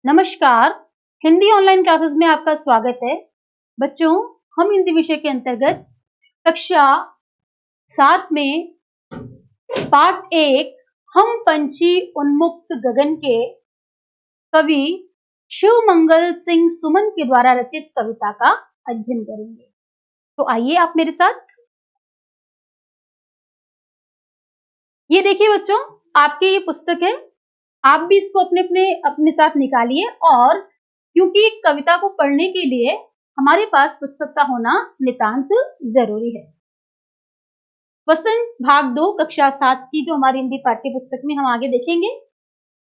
नमस्कार, Hindi online classes में आपका स्वागत है। बच्चों, हम हिंदी विषय के अंतर्गत कक्षा 7 में पाठ 1 हम पंछी उन्मुक्त गगन के कवि शिवमंगल सिंह सुमन के द्वारा रचित कविता का अध्ययन करेंगे। तो आइए आप मेरे साथ। ये देखिए बच्चों, आपकी ये पुस्तक है। आप भी इसको अपने साथ निकालिए और क्योंकि कविता को पढ़ने के लिए हमारे पास पुस्तक का होना नितांत जरूरी है। वसंत भाग 2 कक्षा 7 की जो हमारी हिंदी पाठ्य पुस्तक में हम आगे देखेंगे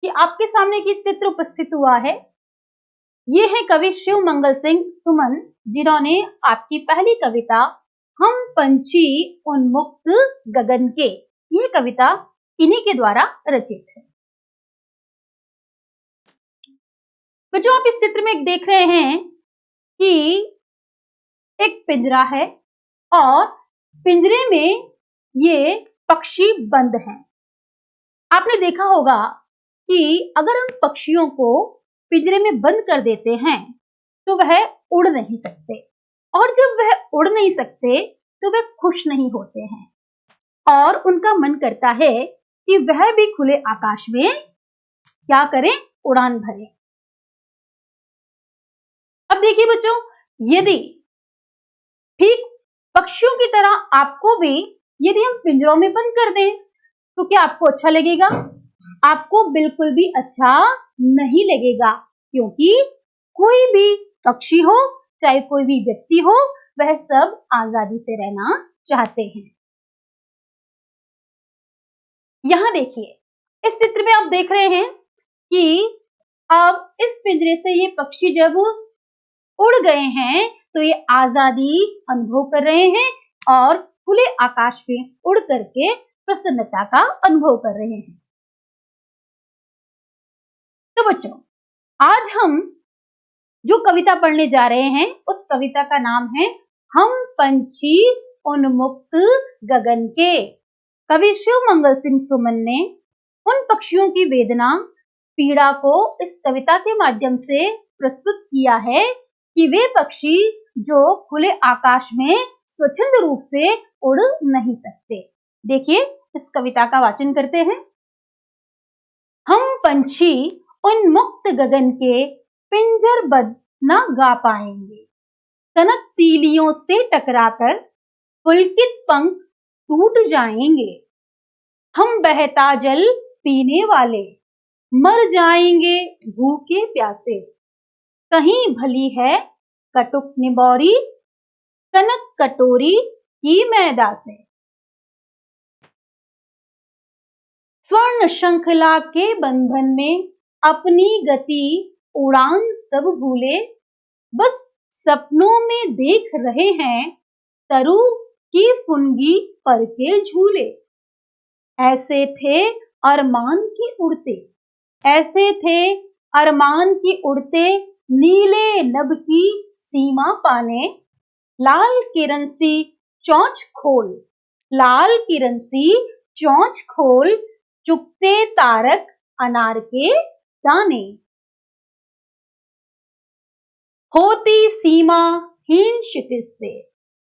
कि आपके सामने की चित्र उपस्थित हुआ है। ये है कवि शिवमंगल सिंह सुमन, जिन्होंने आपकी पहली कविता हम पंछी उन्मुक्त गगन के, यह कविता इन्हीं के द्वारा रचित है। जो आप इस चित्र में देख रहे हैं कि एक पिंजरा है और पिंजरे में ये पक्षी बंद हैं। आपने देखा होगा कि अगर हम पक्षियों को पिंजरे में बंद कर देते हैं तो वह उड़ नहीं सकते, और जब वह उड़ नहीं सकते तो वह खुश नहीं होते हैं और उनका मन करता है कि वह भी खुले आकाश में क्या करें, उड़ान भरें। अब देखिए बच्चों, यदि ठीक पक्षियों की तरह आपको भी यदि हम पिंजरों में बंद कर दें तो क्या आपको अच्छा लगेगा? आपको बिल्कुल भी अच्छा नहीं लगेगा, क्योंकि कोई भी पक्षी हो चाहे कोई भी व्यक्ति हो, वह सब आजादी से रहना चाहते हैं। यहां देखिए, इस चित्र में आप देख रहे हैं कि अब इस पिंजरे से ये पक्षी जब उड़ गए हैं तो ये आजादी अनुभव कर रहे हैं और खुले आकाश में उड़ करके प्रसन्नता का अनुभव कर रहे हैं। तो बच्चों, आज हम जो कविता पढ़ने जा रहे हैं उस कविता का नाम है हम पंछी उन्मुक्त गगन के। कवि शिवमंगल सिंह सुमन ने उन पक्षियों की वेदना, पीड़ा को इस कविता के माध्यम से प्रस्तुत किया है कि वे पक्षी जो खुले आकाश में स्वच्छंद रूप से उड़ नहीं सकते। देखिए, इस कविता का वाचन करते हैं। हम पंछी उन्मुक्त गगन के पिंजरबद्ध न गा पाएंगे, कनक तीलियों से टकराकर पुलकित पंख टूट जाएंगे। हम बहता जल पीने वाले मर जाएंगे भूखे प्यासे। कहीं भली है कटुक निबौरी, कनक कटोरी की मैदा से। स्वर्ण श्रृंखला के बंधन में अपनी गति उड़ान सब भूले, बस सपनों में देख रहे हैं तरु की फुनगी पर के झूले। ऐसे थे अरमान की उड़ते, ऐसे थे अरमान की उड़ते, नीले नभ की सीमा पाने। लाल किरण सी चोंच खोल, लाल किरण सी चोंच खोल, चुगते तारक अनार के दाने। होती सीमा हीन क्षितिज से,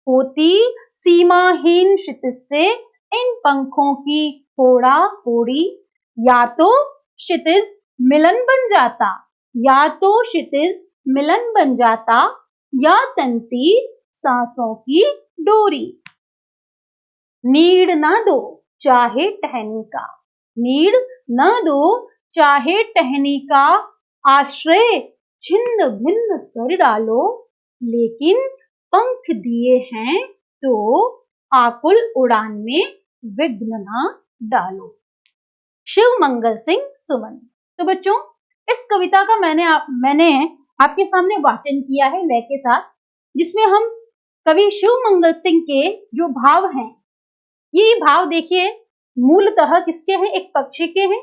होती सीमाहीन क्षितिज से इन पंखों की होड़ा होड़ी। या तो क्षितिज मिलन बन जाता, या तो क्षितिज मिलन बन जाता, या तंती सांसों की डोरी। नीड़ न दो चाहे टहनी का, नीड़ न दो चाहे टहनी का, आश्रय छिन्न भिन्न कर डालो। लेकिन पंख दिए हैं तो आकुल उड़ान में विघ्न न डालो। शिवमंगल सिंह सुमन। तो बच्चों, इस कविता का मैंने आपके सामने वाचन किया है लय के साथ, जिसमें हम कवि शिवमंगल सिंह के जो भाव हैं, ये भाव देखिए मूलतः किसके हैं? एक पक्षी के हैं।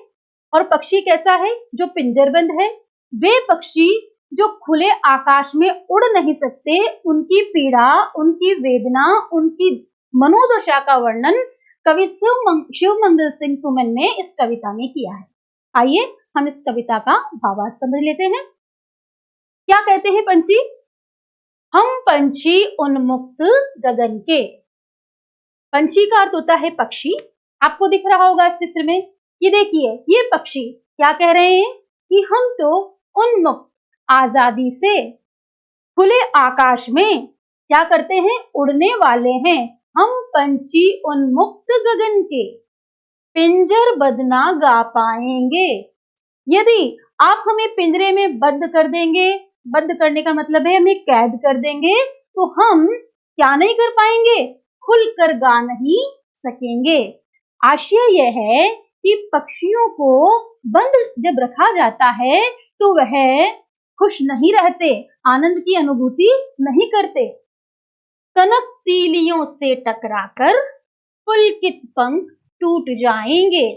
और पक्षी कैसा है? जो पिंजरबंद है। वे पक्षी जो खुले आकाश में उड़ नहीं सकते, उनकी पीड़ा, उनकी वेदना, उनकी मनोदशा का वर्णन कवि शिवमंगल सिंह सुमन ने इस कविता में किया है। आइए हम इस कविता का भावार्थ समझ लेते हैं। क्या कहते हैं पंछी? हम पंछी उन्मुक्त गगन के। पंछी का अर्थ होता है पक्षी। आपको दिख रहा होगा इस चित्र में, ये देखिए, ये पक्षी क्या कह रहे हैं कि हम तो उन्मुक्त, आजादी से खुले आकाश में क्या करते हैं? उड़ने वाले हैं। हम पंछी उन्मुक्त गगन के, पिंजर बद्ध ना गा पाएंगे। यदि आप हमें पिंजरे में बंद कर देंगे, बंद करने का मतलब है हमें कैद कर देंगे, तो हम क्या नहीं कर पाएंगे? खुलकर गा नहीं सकेंगे। आशय यह है कि पक्षियों को बंद जब रखा जाता है तो वह खुश नहीं रहते, आनंद की अनुभूति नहीं करते। कनक तीलियों से टकराकर पुलकित पंख टूट जाएंगे।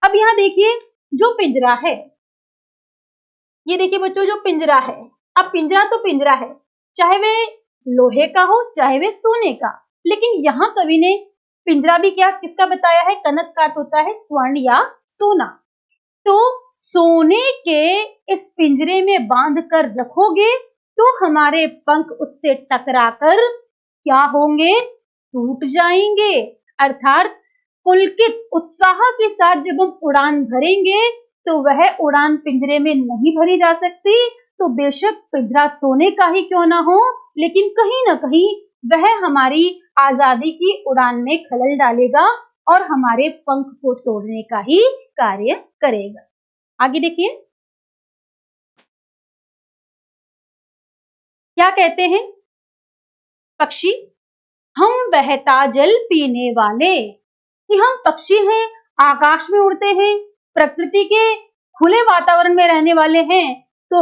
अब यहाँ देखिए, जो पिंजरा है, ये देखिए बच्चों, जो पिंजरा है, अब पिंजरा तो पिंजरा है, चाहे वे लोहे का हो चाहे वे सोने का, लेकिन यहाँ कवि ने पिंजरा भी क्या किसका बताया है? कनक का अर्थ होता है स्वर्ण या सोना। तो सोने के इस पिंजरे में बांध कर रखोगे तो हमारे पंख उससे टकराकर क्या होंगे? टूट जाएंगे। अर्थात पुलकित उत्साह के साथ जब हम उड़ान भरेंगे तो वह उड़ान पिंजरे में नहीं भरी जा सकती। तो बेशक पिंजरा सोने का ही क्यों ना हो, लेकिन कहीं ना कहीं वह हमारी आजादी की उड़ान में खलल डालेगा और हमारे पंख को तोड़ने का ही कार्य करेगा। आगे देखिए, क्या कहते हैं पक्षी? हम बहता जल पीने वाले। कि हम पक्षी हैं, आकाश में उड़ते हैं, प्रकृति के खुले वातावरण में रहने वाले हैं, तो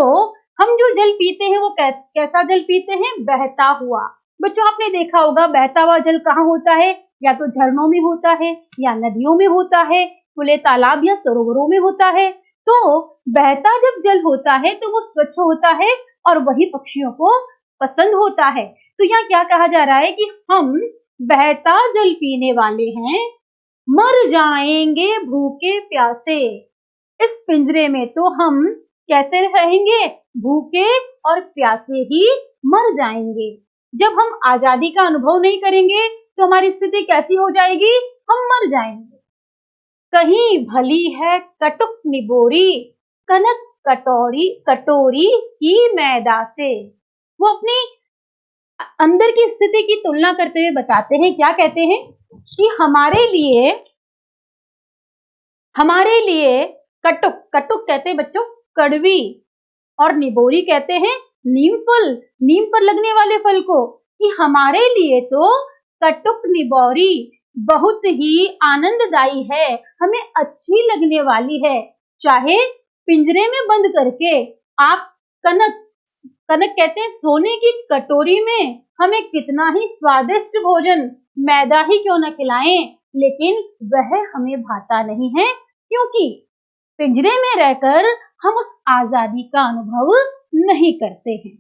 हम जो जल पीते हैं वो कैसा जल पीते हैं? बहता हुआ। बच्चों, आपने देखा होगा बहता हुआ जल कहाँ होता है? या तो झरनों में होता है या नदियों में होता है, खुले तालाब या सरोवरों में होता है। तो बहता जब जल होता है तो वो स्वच्छ होता है और वही पक्षियों को पसंद होता है। तो यहाँ क्या कहा जा रहा है कि हम बहता जल पीने वाले हैं, मर जाएंगे भूखे प्यासे। इस पिंजरे में तो हम कैसे रहेंगे? भूखे और प्यासे ही मर जाएंगे। जब हम आजादी का अनुभव नहीं करेंगे तो हमारी स्थिति कैसी हो जाएगी? हम मर जाएंगे। कहीं भली है कटुक निबोरी, कनक कटोरी की मैदा से। वो अपनी अंदर की स्थिति की तुलना करते हुए बताते हैं, क्या कहते हैं कि हमारे लिए कटुक कहते हैं बच्चों कड़वी, और निबोरी कहते हैं नीम फल, नीम पर लगने वाले फल को, कि हमारे लिए तो कटुक निबोरी बहुत ही आनंददायी है, हमें अच्छी लगने वाली है। चाहे पिंजरे में बंद करके आप कनक कहते हैं सोने की कटोरी में हमें कितना ही स्वादिष्ट भोजन मैदा ही क्यों न खिलाएं, लेकिन वह हमें भाता नहीं है, क्योंकि पिंजरे में रहकर हम उस आजादी का अनुभव नहीं करते हैं।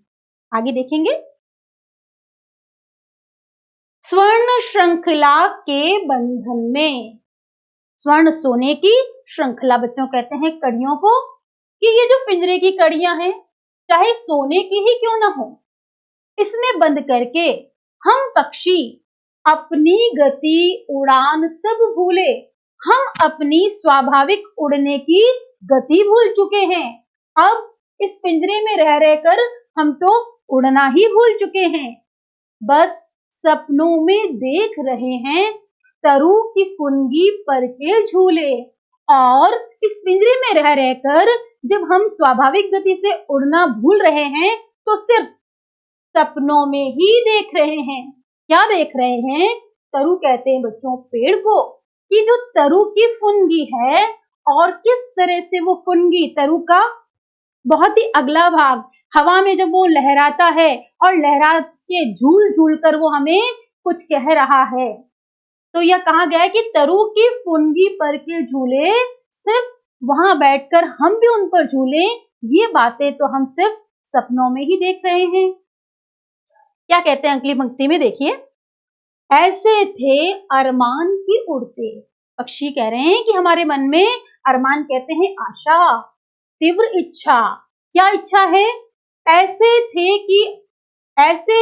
आगे देखेंगे, स्वर्ण श्रृंखला के बंधन में। स्वर्ण सोने की श्रृंखला बच्चों कहते हैं कड़ियों को, कि ये जो पिंजरे की कड़ियां हैं चाहे सोने की ही क्यों ना हो, इसमें बंद करके हम पक्षी अपनी गति उड़ान सब भूले। हम अपनी स्वाभाविक उड़ने की गति भूल चुके हैं। अब इस पिंजरे में रह रहकर हम तो उड़ना ही भूल चुके हैं। बस सपनों में देख रहे हैं तरु की फुनगी पर के झूले, और इस पिंजरे में रह रहकर जब हम स्वाभाविक गति से उड़ना भूल रहे हैं तो सिर्फ सपनों में ही देख रहे हैं। क्या देख रहे हैं? तरु कहते हैं बच्चों पेड़ को, कि जो तरु की फुनगी है, और किस तरह से वो फुनगी, तरु का बहुत ही अगला भाग हवा में जब वो लहराता है और लहरा के झूल झूल कर वो हमें कुछ कह रहा है। तो यह कहा गया है कि तरु की फुनगी पर के झूले, सिर्फ वहां बैठकर हम भी उन पर झूले, ये बातें तो हम सिर्फ सपनों में ही देख रहे हैं। क्या कहते हैं अगली पंक्ति में, देखिए, ऐसे थे अरमान की उड़ते। पक्षी कह रहे हैं कि हमारे मन में, अरमान कहते हैं आशा, तीव्र इच्छा। क्या इच्छा है? ऐसे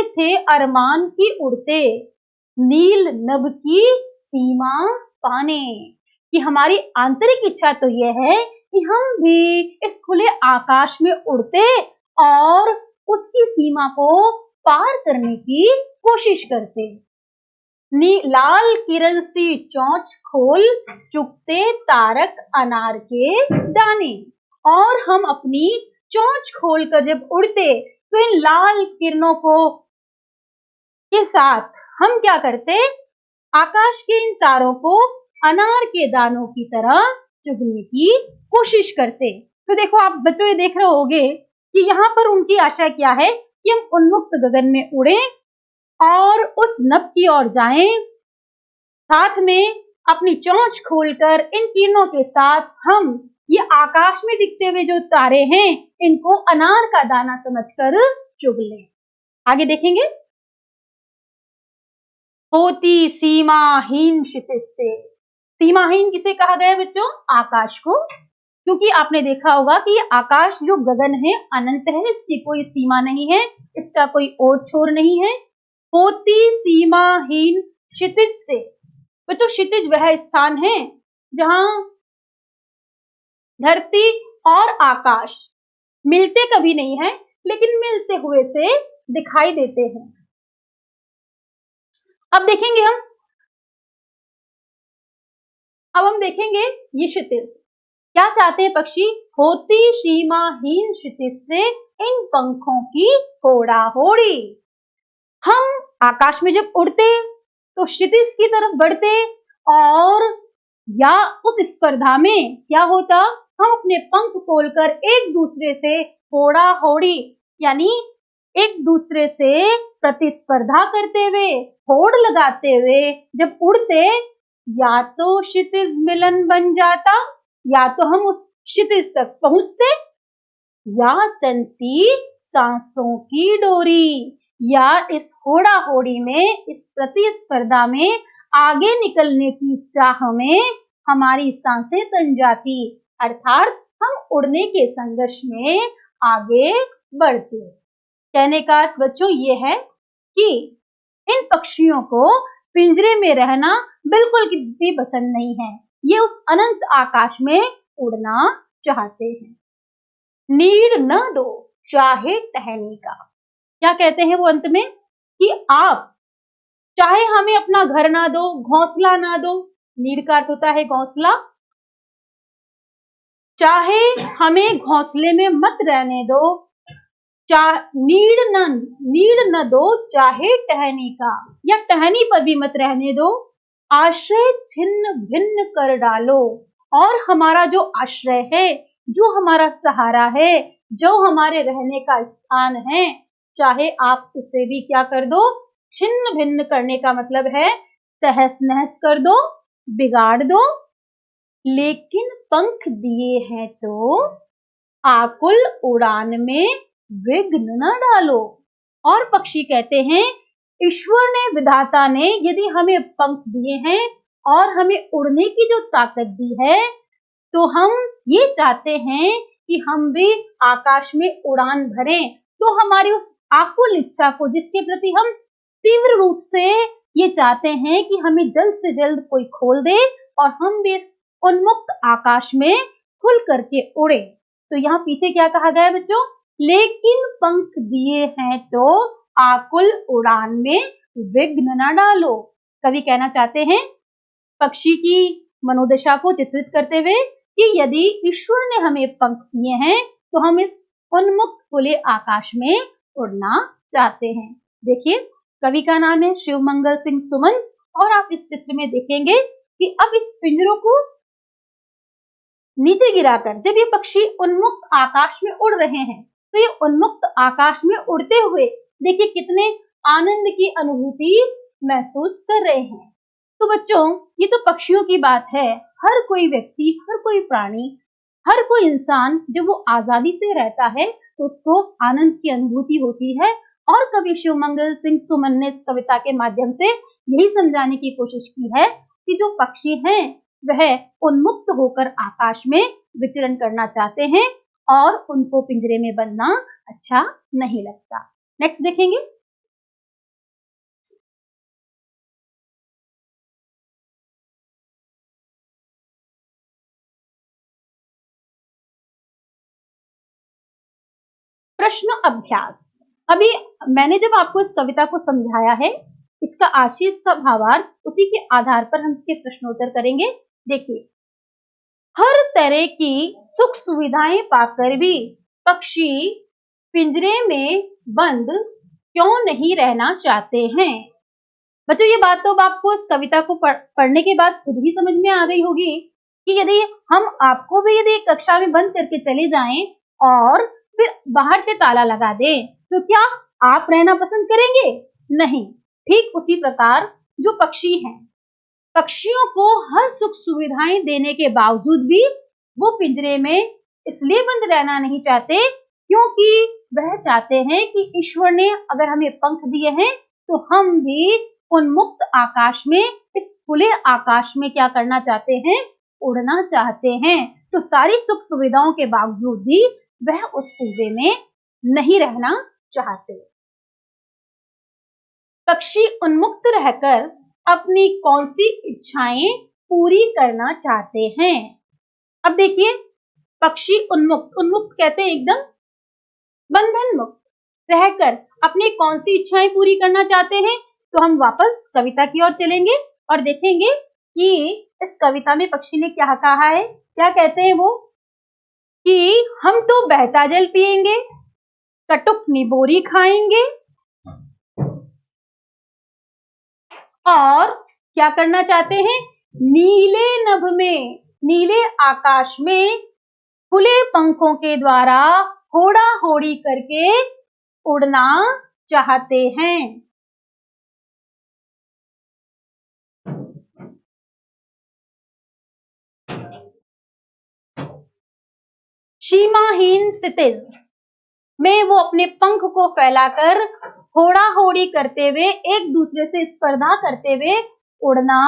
थे अरमान की उड़ते, नील नभ की सीमा पाने। कि हमारी आंतरिक इच्छा तो यह है कि हम भी इस खुले आकाश में उड़ते और उसकी सीमा को पार करने की कोशिश करते। लाल किरण सी चोंच खोल चुगते तारक अनार के दाने। और हम अपनी चोंच खोलकर जब उड़ते तो इन लाल किरणों के साथ हम क्या करते? आकाश के इन तारों को अनार के दानों की तरह चुगने की कोशिश करते। तो देखो आप बच्चों ये देख रहे होगे कि यहाँ पर उनकी आशा क्या है कि हम उन्मुक्त गगन में उड़ें और उस नभ की ओर जाएं, साथ में अपनी चोंच खोलकर इन किरणों के साथ हम ये आकाश में दिखते हुए जो तारे हैं इनको अनार का दाना समझकर चुग लें। आगे देखेंगे। होती सीमाहीन क्षितिज से। सीमाहीन किसे कहा गया बच्चों? आकाश को। क्योंकि आपने देखा होगा कि ये आकाश जो गगन है अनंत है, इसकी कोई सीमा नहीं है, इसका कोई ओर छोर नहीं है। होती सीमाहीन क्षितिज से। बच्चों क्षितिज वह स्थान है जहां धरती और आकाश मिलते कभी नहीं है, लेकिन मिलते हुए से दिखाई देते हैं। अब हम देखेंगे ये क्षितिज। क्या चाहते हैं पक्षी? होती सीमाहीन क्षितिज से इन पंखों की होड़ा होड़ी। हम आकाश में जब उड़ते तो क्षितिज की तरफ बढ़ते और या उस स्पर्धा में क्या होता? हम अपने पंख खोलकर एक दूसरे से होड़ा होड़ी यानी एक दूसरे से प्रतिस्पर्धा करते हुए, होड़ लगाते हुए जब उड़ते, या तो क्षितिज मिलन बन जाता, या तो हम उस क्षितिज तक पहुंचते, या तनती सांसों की डोरी, या इस होड़ा होड़ी में, इस प्रतिस्पर्धा में आगे निकलने की चाह में हमारी सांसें तन जाती, अर्थात हम उड़ने के संघर्ष में आगे बढ़ते। कहने का अर्थ बच्चों ये है कि इन पक्षियों को पिंजरे में रहना बिल्कुल भी पसंद नहीं है, ये उस अनंत आकाश में उड़ना चाहते हैं। नीड़ न दो चाहे टहनी का। क्या कहते हैं वो अंत में? कि आप चाहे हमें अपना घर ना दो, घोंसला ना दो, नीड़ का अर्थ होता है घोंसला, चाहे हमें घोंसले में मत रहने दो, नीड़ न दो चाहे टहनी का, या टहनी पर भी मत रहने दो, आश्रय छिन्न भिन्न कर डालो। और हमारा जो आश्रय है, जो हमारा सहारा है, जो हमारे रहने का स्थान है, चाहे आप उसे भी क्या कर दो? छिन्न भिन्न करने का मतलब है तहस नहस कर दो, बिगाड़ दो। लेकिन पंख दिए हैं तो आकुल उड़ान में विघ्न न डालो। और पक्षी कहते हैं ईश्वर ने, विधाता ने यदि हमें पंख दिए हैं और हमें उड़ने की जो ताकत दी है, तो हम ये चाहते हैं कि हम भी आकाश में उड़ान भरें। तो हमारी उस आकुल इच्छा को, जिसके प्रति हम तीव्र रूप से ये चाहते हैं कि हमें जल्द से जल्द कोई खोल दे और हम भी इस उन्मुक्त आकाश में खुल करके उड़े। तो यहाँ पीछे क्या कहा गया है बच्चों? लेकिन पंख दिए हैं तो आकुल उड़ान में विघ्न न डालो। कवि कहना चाहते हैं पक्षी की मनोदशा को चित्रित करते हुए कि यदि ईश्वर ने हमें पंख दिए हैं तो हम इस उन्मुक्त खुले आकाश में उड़ना चाहते हैं। देखिए कवि का नाम है शिवमंगल सिंह सुमन, और आप इस चित्र में देखेंगे कि अब इस पिंजरों को नीचे गिराकर जब ये पक्षी उन्मुक्त आकाश में उड़ रहे हैं, तो ये उन्मुक्त आकाश में उड़ते हुए देखिए कितने आनंद की अनुभूति महसूस कर रहे हैं। तो बच्चों ये तो पक्षियों की बात है। हर कोई व्यक्ति, हर कोई प्राणी, हर कोई इंसान जब वो आजादी से रहता है तो उसको आनंद की अनुभूति होती है। और कवि शिवमंगल सिंह सुमन ने इस कविता के माध्यम से यही समझाने की कोशिश की है कि जो पक्षी हैं वह उन्मुक्त होकर आकाश में विचरण करना चाहते हैं और उनको पिंजरे में बंधना अच्छा नहीं लगता। नेक्स्ट देखेंगे। प्रश्न अभ्यास। अभी मैंने जब आपको इस कविता को समझाया है, इसका आशय, इसका भावार्थ, उसी के आधार पर हम इसके प्रश्नोत्तर करेंगे। देखिए, हर तरह की सुख सुविधाएं पाकर भी पक्षी पिंजरे में बंद क्यों नहीं रहना चाहते हैं? बच्चों, ये बात तो आपको इस कविता को पढ़ने के बाद खुद ही समझ में आ गई होगी कि यदि हम आपको भी यदि कक्षा में बंद करके चले जाएं और फिर बाहर से ताला लगा दें, तो क्या आप रहना पसंद करेंगे? नहीं। ठीक उसी प्रकार जो पक्षी हैं, पक्षियों को हर सुख सुविधाएं देने के बावजूद भी वो पिंजरे में इसलिए बंद रहना नहीं चाहते क्योंकि वह चाहते हैं कि ईश्वर ने अगर हमें पंख दिए हैं तो हम भी उन्मुक्त आकाश में, इस खुले आकाश में क्या करना चाहते हैं? उड़ना चाहते हैं। तो सारी सुख सुविधाओं के बावजूद भी वह उस पिंजरे में नहीं रहना चाहते। पक्षी उन्मुक्त रहकर अपनी कौन सी इच्छाएं पूरी करना चाहते हैं? अब देखिए, पक्षी उन्मुक्त, उन्मुक्त कहते हैं एकदम बंधन मुक्त रहकर अपनी कौन सी इच्छाएं पूरी करना चाहते हैं? तो हम वापस कविता की ओर चलेंगे और देखेंगे कि इस कविता में पक्षी ने क्या कहा है। क्या कहते हैं वो? कि हम तो बहता जल पिएंगे, कटुक निबोरी खाएंगे और क्या करना चाहते हैं? नीले नभ में, नीले आकाश में खुले पंखों के द्वारा होड़ा होड़ी करके उड़ना चाहते हैं। सीमाहीन क्षितिज में वो अपने पंख को फैलाकर होड़ा होड़ी करते हुए, एक दूसरे से स्पर्धा करते हुए उड़ना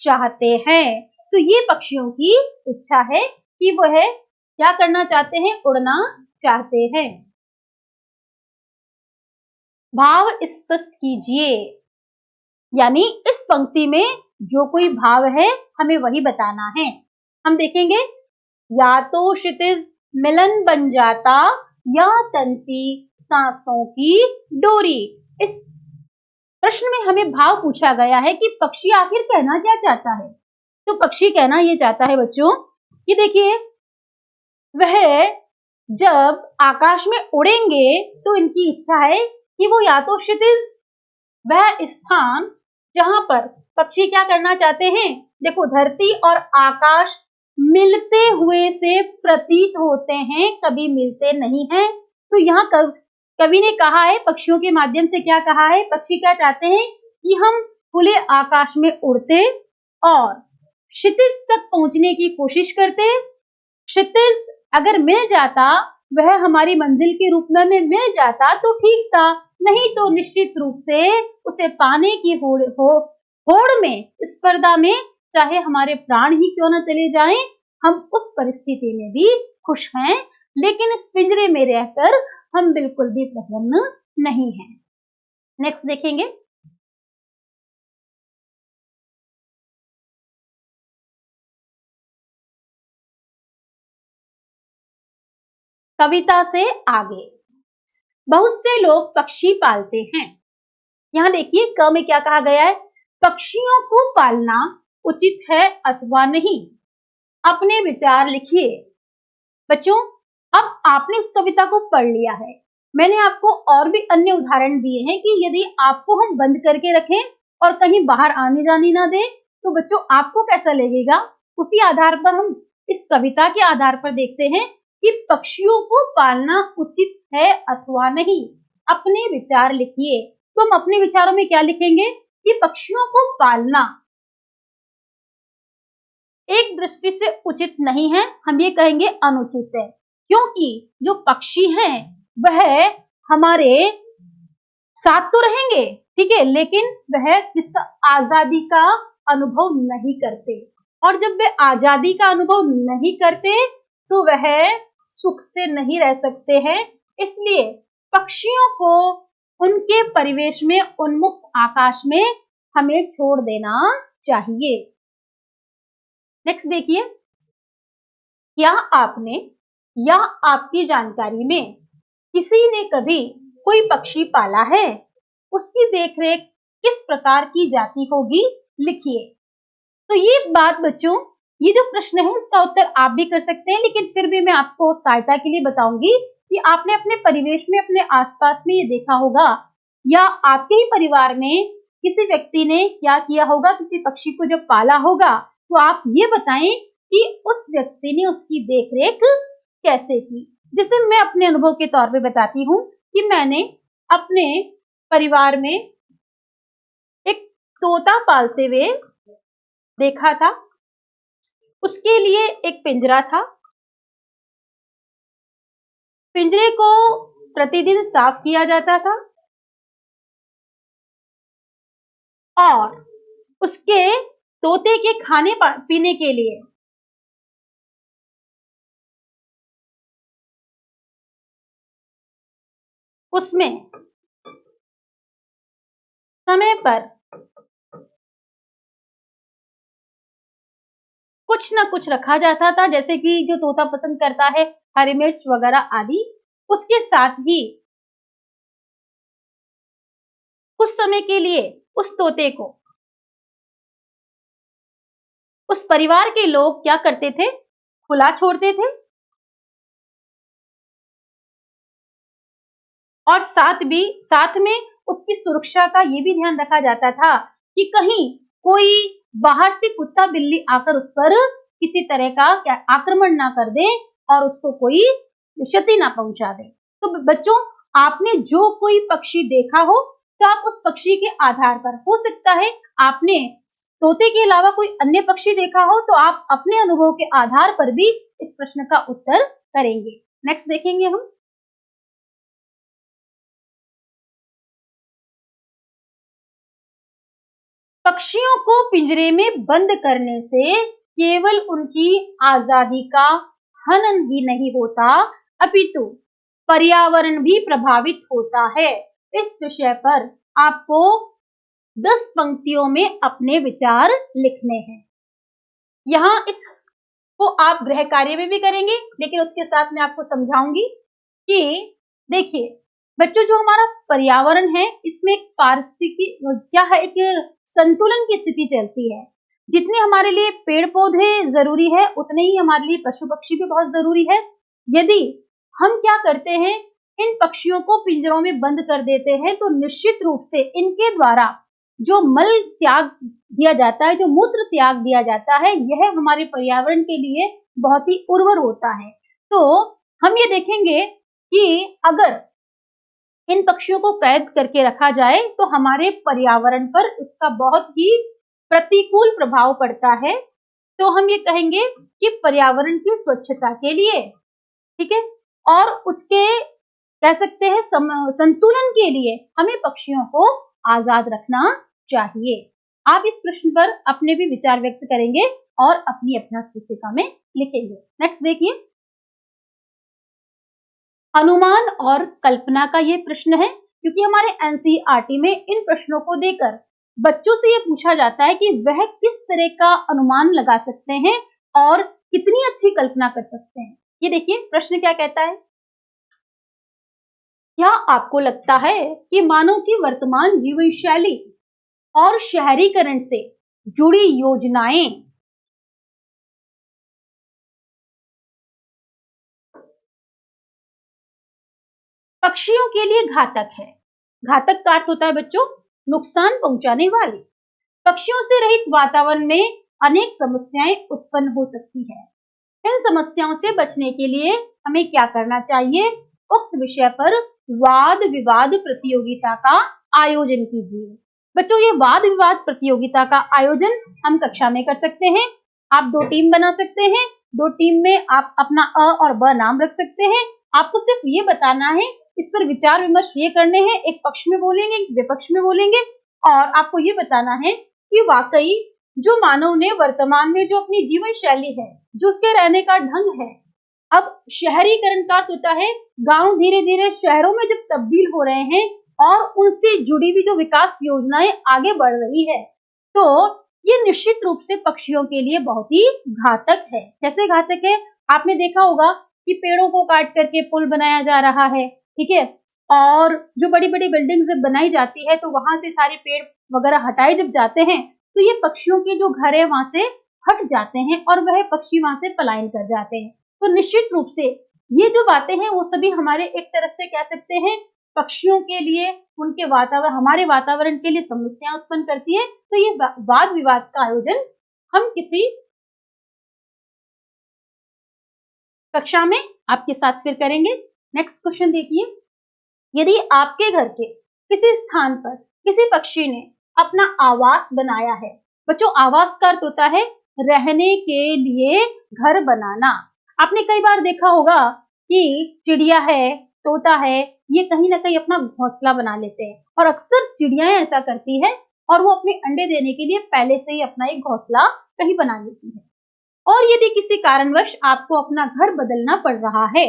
चाहते हैं। तो ये पक्षियों की इच्छा है कि वह क्या करना चाहते हैं? उड़ना चाहते हैं। भाव स्पष्ट कीजिए, यानी इस पंक्ति में जो कोई भाव है हमें वही बताना है। हम देखेंगे, या तो क्षितिज मिलन बन जाता या तंती सांसों की डोरी। इस प्रश्न में हमें भाव पूछा गया है कि पक्षी आखिर कहना क्या चाहता है। तो पक्षी कहना ये चाहता है बच्चों कि देखिए, वह जब आकाश में उड़ेंगे तो इनकी इच्छा है कि वो या तो क्षितिज, वह स्थान जहां पर पक्षी क्या करना चाहते हैं, देखो धरती और आकाश मिलते हुए से प्रतीत होते हैं, कभी मिलते नहीं हैं। तो यहाँ कवि ने कहा है, पक्षियों के माध्यम से क्या कहा है? पक्षी क्या चाहते हैं कि हम खुले आकाश में उड़ते और क्षितिज तक पहुंचने की कोशिश करते। क्षितिज अगर मिल जाता, वह हमारी मंजिल के रूप में मिल जाता तो ठीक था, नहीं तो निश्चित रूप से उसे पाने की होड़ में, स्पर्धा में, चाहे हमारे प्राण ही क्यों न चले जाएं, हम उस परिस्थिति में भी खुश हैं, लेकिन इस पिंजरे में रहकर हम बिल्कुल भी प्रसन्न नहीं हैं। नेक्स्ट देखेंगे। कविता से आगे, बहुत से लोग पक्षी पालते हैं। यहाँ देखिए, क में क्या कहा गया है? पक्षियों को पालना उचित है अथवा नहीं, अपने विचार लिखिए। बच्चों, अब आपने इस कविता को पढ़ लिया है, मैंने आपको और भी अन्य उदाहरण दिए हैं कि यदि आपको हम बंद करके रखें और कहीं बाहर आने जाने ना दें तो बच्चों आपको कैसा लगेगा? उसी आधार पर हम इस कविता के आधार पर देखते हैं कि पक्षियों को पालना उचित है अथवा नहीं, अपने विचार लिखिए। तो हम अपने विचारों में क्या लिखेंगे कि पक्षियों को पालना एक दृष्टि से उचित नहीं है, हम ये कहेंगे अनुचित है, क्योंकि जो पक्षी हैं वह हमारे साथ तो रहेंगे, ठीक है, लेकिन वह किस आजादी का अनुभव नहीं करते, और जब वे आजादी का अनुभव नहीं करते तो वह सुख से नहीं रह सकते हैं, इसलिए पक्षियों को उनके परिवेश में उन्मुक्त आकाश में हमें छोड़ देना चाहिए। नेक्स्ट देखिए, क्या आपने या आपकी जानकारी में किसी ने कभी कोई पक्षी पाला है? उसकी देखरेख किस प्रकार की जाती होगी, लिखिए। तो ये बात बच्चों, ये जो प्रश्न है इसका उत्तर आप भी कर सकते हैं, लेकिन फिर भी मैं आपको सहायता के लिए बताऊंगी कि आपने अपने परिवेश में, अपने आसपास में ये देखा होगा या आपके ही परिवार में किसी व्यक्ति ने क्या किया होगा, किसी पक्षी को जब पाला होगा तो आप ये बताएं कि उस व्यक्ति ने उसकी देखरेख कैसे की। जैसे मैं अपने अनुभव के तौर पे बताती हूँ कि मैंने अपने परिवार में एक तोता पालते हुए देखा था। उसके लिए एक पिंजरा था। पिंजरे को प्रतिदिन साफ किया जाता था और उसके तोते के खाने पीने के लिए उसमें समय पर कुछ ना कुछ रखा जाता था, जैसे कि जो तोता पसंद करता है हरी मिर्च वगैरह आदि। उसके साथ ही कुछ समय के लिए उस तोते को उस परिवार के लोग क्या करते थे, खुला छोड़ते थे और साथ में उसकी सुरक्षा का ये भी ध्यान रखा जाता था कि कहीं कोई बाहर से कुत्ता बिल्ली आकर उस पर किसी तरह का आक्रमण ना कर दे और उसको कोई क्षति ना पहुंचा दे। तो बच्चों, आपने जो कोई पक्षी देखा हो तो आप उस पक्षी के आधार पर, हो सकता है आपने तोते के अलावा कोई अन्य पक्षी देखा हो, तो आप अपने अनुभव के आधार पर भी इस प्रश्न का उत्तर करेंगे। नेक्स्ट देखेंगे हम। पक्षियों को पिंजरे में बंद करने से केवल उनकी आजादी का हनन ही नहीं होता, अपितु पर्यावरण भी प्रभावित होता है। इस विषय पर आपको 10 पंक्तियों में अपने विचार लिखने हैं। यहाँ इसको आप गृह कार्य में भी करेंगे, लेकिन उसके साथ मैं आपको समझाऊंगी कि देखिए बच्चों, जो हमारा पर्यावरण है इसमें एक पारिस्थितिकी क्या है, एक संतुलन की स्थिति चलती है। जितने हमारे लिए पेड़ पौधे जरूरी है, उतने ही हमारे लिए पशु पक्षी भी बहुत जरूरी है। यदि हम क्या करते हैं, इन पक्षियों को पिंजरों में बंद कर देते हैं, तो निश्चित रूप से इनके द्वारा जो मल त्याग दिया जाता है, जो मूत्र त्याग दिया जाता है, यह हमारे पर्यावरण के लिए बहुत ही उर्वर होता है। तो हम ये देखेंगे कि अगर इन पक्षियों को कैद करके रखा जाए तो हमारे पर्यावरण पर इसका बहुत ही प्रतिकूल प्रभाव पड़ता है। तो हम ये कहेंगे कि पर्यावरण की स्वच्छता के लिए, ठीक है, और उसके कह सकते हैं संतुलन के लिए हमें पक्षियों को आजाद रखना चाहिए। आप इस प्रश्न पर अपने भी विचार व्यक्त करेंगे और अपनी पुस्तिका में लिखेंगे। नेक्स्ट देखिए, अनुमान और कल्पना का ये प्रश्न है, क्योंकि हमारे एनसीईआरटी में इन प्रश्नों को देकर बच्चों से ये पूछा जाता है कि वह किस तरह का अनुमान लगा सकते हैं और कितनी अच्छी कल्पना कर सकते हैं। ये देखिए प्रश्न क्या कहता है, क्या आपको लगता है कि मानव की वर्तमान जीवन शैली और शहरीकरण से जुड़ी योजनाएं पक्षियों के लिए घातक है? घातक का अर्थ होता है बच्चों नुकसान पहुंचाने वाली। पक्षियों से रहित वातावरण में अनेक समस्याएं उत्पन्न हो सकती है। इन समस्याओं से बचने के लिए हमें क्या करना चाहिए? उक्त विषय पर वाद विवाद प्रतियोगिता का आयोजन कीजिए। बच्चों, ये वाद विवाद प्रतियोगिता का आयोजन हम कक्षा में कर सकते हैं। आप 2 टीम बना सकते हैं। 2 टीम में आप अपना अ और ब नाम रख सकते हैं। आपको सिर्फ ये बताना है, इस पर विचार विमर्श ये करने हैं, एक पक्ष में बोलेंगे, एक विपक्ष में बोलेंगे, और आपको ये बताना है कि वाकई जो मानव ने वर्तमान में जो अपनी जीवन शैली है, जो उसके रहने का ढंग है, अब शहरीकरण का अर्थ होता है गांव धीरे धीरे शहरों में जब तब्दील हो रहे हैं और उनसे जुड़ी हुई जो विकास योजनाएं आगे बढ़ रही है, तो ये निश्चित रूप से पक्षियों के लिए बहुत ही घातक है। कैसे घातक है? आपने देखा होगा कि पेड़ों को काट करके पुल बनाया जा रहा है, ठीक है, और जो बड़ी बड़ी बिल्डिंग्स जब बनाई जाती है तो वहां से सारे पेड़ वगैरह हटाए जब जाते हैं तो ये पक्षियों के जो घर है वहां से हट जाते हैं और वह पक्षी वहां से पलायन कर जाते हैं। तो निश्चित रूप से ये जो बातें हैं वो सभी हमारे एक तरफ से कह सकते हैं पक्षियों के लिए, उनके वातावरण, हमारे वातावरण के लिए समस्या उत्पन्न करती है। तो ये वाद विवाद का आयोजन हम किसी कक्षा में आपके साथ फिर करेंगे। नेक्स्ट क्वेश्चन देखिए, यदि आपके घर के किसी स्थान पर किसी पक्षी ने अपना आवास बनाया है, बच्चों आवास का अर्थ होता है रहने के लिए घर बनाना। आपने कई बार देखा होगा कि चिड़िया है, तोता है, ये कहीं ना कहीं अपना घोंसला बना लेते हैं और अक्सर चिड़ियाएं ऐसा करती है और वो अपने अंडे देने के लिए पहले से ही अपना एक घोंसला कहीं बना लेती है। और यदि किसी कारणवश आपको अपना घर बदलना पड़ रहा है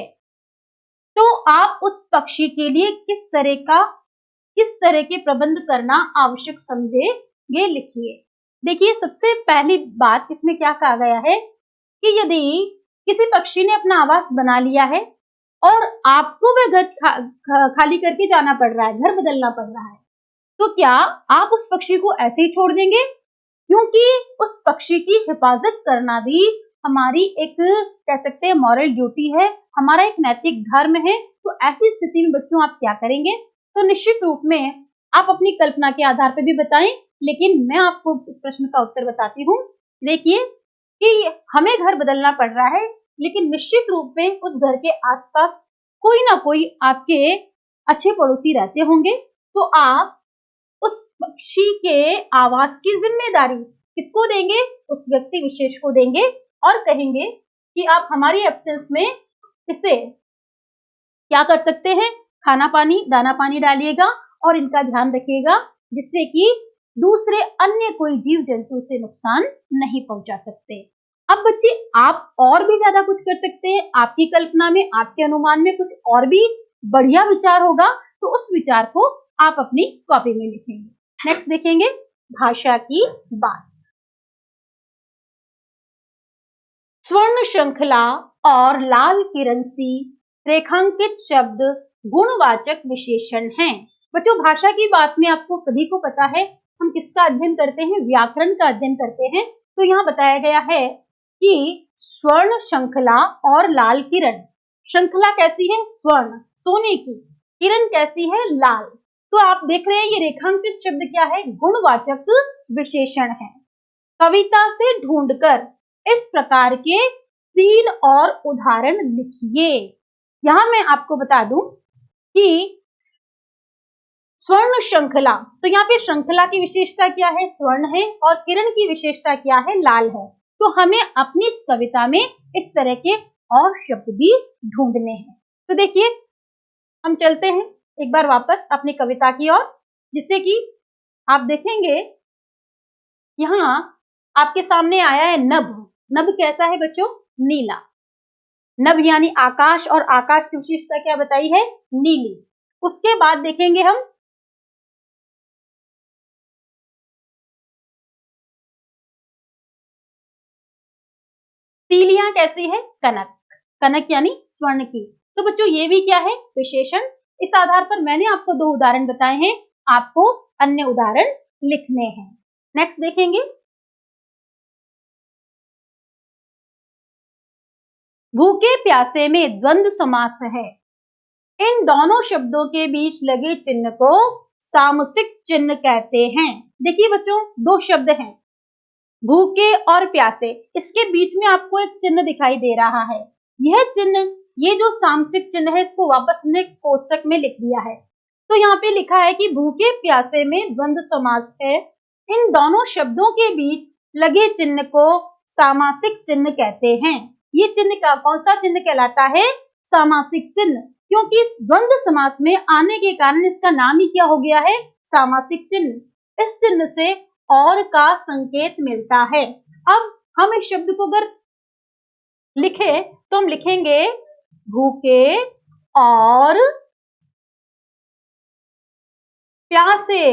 तो आप उस पक्षी के लिए किस तरह के प्रबंध करना आवश्यक समझेंगे, लिखिए। देखिए सबसे पहली बात इसमें क्या कहा गया है कि यदि किसी पक्षी ने अपना आवास बना लिया है और आपको वह घर खाली करके जाना पड़ रहा है, घर बदलना पड़ रहा है, तो क्या आप उस पक्षी को ऐसे ही छोड़ देंगे? क्योंकि उस पक्षी की हिफाजत करना भी हमारी एक कह सकते हैं मॉरल ड्यूटी है, हमारा एक नैतिक धर्म है। तो ऐसी स्थिति में बच्चों आप क्या करेंगे? तो निश्चित रूप में आप अपनी कल्पना के आधार पर भी बताएं, लेकिन मैं आपको इस प्रश्न का उत्तर बताती हूँ। देखिए कि हमें घर बदलना पड़ रहा है, लेकिन निश्चित रूप में उस घर के आसपास कोई ना कोई आपके अच्छे पड़ोसी रहते होंगे, तो आप उस पक्षी के आवास की जिम्मेदारी किसको देंगे? उस व्यक्ति विशेष को देंगे और कहेंगे कि आप हमारी एब्सेंस में इसे क्या कर सकते हैं, खाना पानी, दाना पानी डालिएगा और इनका ध्यान रखिएगा जिससे कि दूसरे अन्य कोई जीव जंतु से नुकसान नहीं पहुंचा सकते। अब बच्चे आप और भी ज्यादा कुछ कर सकते हैं, आपकी कल्पना में, आपके अनुमान में कुछ और भी बढ़िया विचार होगा तो उस विचार को आप अपनी कॉपी में लिखेंगे। नेक्स्ट देखेंगे भाषा की बात। स्वर्ण श्रृंखला और लाल किरण सी रेखांकित शब्द गुणवाचक विशेषण हैं। बच्चों भाषा की बात में आपको सभी को पता है हम किसका अध्ययन करते हैं? व्याकरण का अध्ययन करते हैं। तो यहाँ बताया गया है कि स्वर्ण श्रृंखला और लाल किरण। श्रृंखला कैसी है? स्वर्ण, सोने की। किरण कैसी है? लाल। तो आप देख रहे हैं ये रेखांकित शब्द क्या है? गुणवाचक विशेषण है। कविता से ढूंढकर इस प्रकार के 3 और उदाहरण लिखिए। यहां मैं आपको बता दूं कि स्वर्ण श्रृंखला, तो यहाँ पे श्रृंखला की विशेषता क्या है? स्वर्ण है, और किरण की विशेषता क्या है? लाल है। तो हमें अपनी इस कविता में इस तरह के और शब्द भी ढूंढने हैं। तो देखिए हम चलते हैं एक बार वापस अपनी कविता की ओर, जिससे कि आप देखेंगे यहाँ आपके सामने आया है नभ। नभ कैसा है बच्चों? नीला। नभ यानी आकाश, और आकाश की विशेषता क्या बताई है? नीली। उसके बाद देखेंगे हम तीलियां कैसी है? कनक। कनक यानी स्वर्ण की। तो बच्चों ये भी क्या है? विशेषण। इस आधार पर मैंने आपको 2 उदाहरण बताए हैं, आपको अन्य उदाहरण लिखने हैं। नेक्स्ट देखेंगे भूखे प्यासे में द्वंद्व समास है। इन दोनों शब्दों के बीच लगे चिन्ह को सामसिक चिन्ह कहते हैं। देखिए बच्चों 2 शब्द हैं, भूखे और प्यासे, इसके बीच में आपको एक चिन्ह दिखाई दे रहा है। यह चिन्ह, ये जो सामसिक चिन्ह है, इसको वापस हमने कोष्टक में लिख दिया है। तो यहाँ पे लिखा है कि भूखे प्यासे में द्वंद्व समास है, इन दोनों शब्दों के बीच लगे चिन्ह को सामासिक चिन्ह कहते हैं। ये चिन्ह का कौन सा चिन्ह कहलाता है? सामासिक चिन्ह, क्योंकि इस द्वंद्व समास में आने के कारण इसका नाम ही क्या हो गया है? सामासिक चिन्ह। इस चिन्ह से और का संकेत मिलता है। अब हम इस शब्द को अगर लिखे तो हम लिखेंगे भूखे और प्यासे।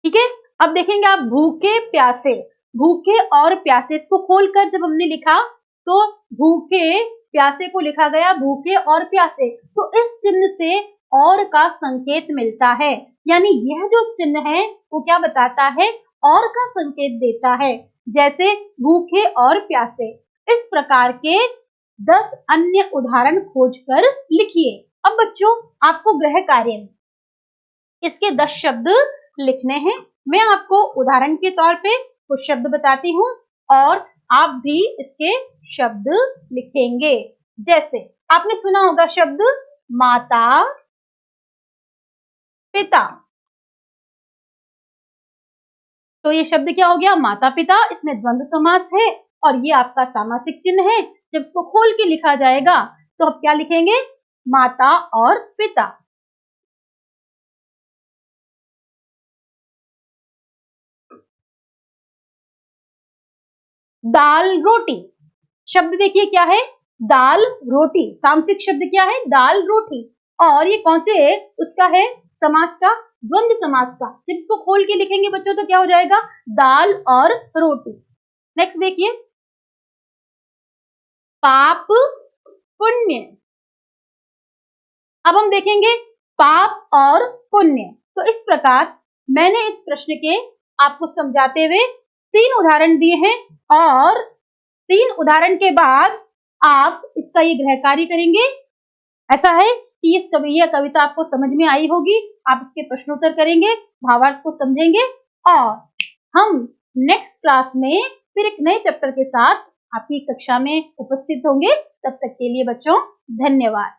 ठीक है, अब देखेंगे आप भूखे प्यासे, भूखे और प्यासे, इसको खोलकर जब हमने लिखा तो भूखे प्यासे को लिखा गया भूखे और प्यासे। तो इस चिन्ह से और का संकेत मिलता है, यानी यह जो चिन्ह है वो क्या बताता है, और का संकेत देता है, जैसे भूखे और प्यासे। इस प्रकार के 10 अन्य उदाहरण खोजकर लिखिए। अब बच्चों आपको गृह कार्य में इसके 10 शब्द लिखने हैं। मैं आपको उदाहरण के तौर पे कुछ शब्द बताती हूँ और आप भी इसके शब्द लिखेंगे। जैसे आपने सुना होगा शब्द माता पिता, तो ये शब्द क्या हो गया, माता पिता। इसमें द्वंद्व समास है और ये आपका सामासिक चिन्ह है। जब इसको खोल के लिखा जाएगा तो अब क्या लिखेंगे, माता और पिता। दाल रोटी, शब्द देखिए क्या है, दाल रोटी। सामसिक शब्द क्या है, दाल रोटी। और ये कौन से है, उसका है समास का, द्वंद्व समास का। जब इसको खोल के लिखेंगे बच्चों तो क्या हो जाएगा, दाल और रोटी। नेक्स्ट देखिए, पाप पुण्य। अब हम देखेंगे पाप और पुण्य। तो इस प्रकार मैंने इस प्रश्न के आपको समझाते हुए 3 उदाहरण दिए हैं और 3 उदाहरण के बाद आप इसका ये गृह कार्य करेंगे। ऐसा है कि यह कविता आपको समझ में आई होगी, आप इसके प्रश्नोत्तर करेंगे, भावार्थ को समझेंगे और हम नेक्स्ट क्लास में फिर एक नए चैप्टर के साथ आपकी कक्षा में उपस्थित होंगे। तब तक के लिए बच्चों धन्यवाद।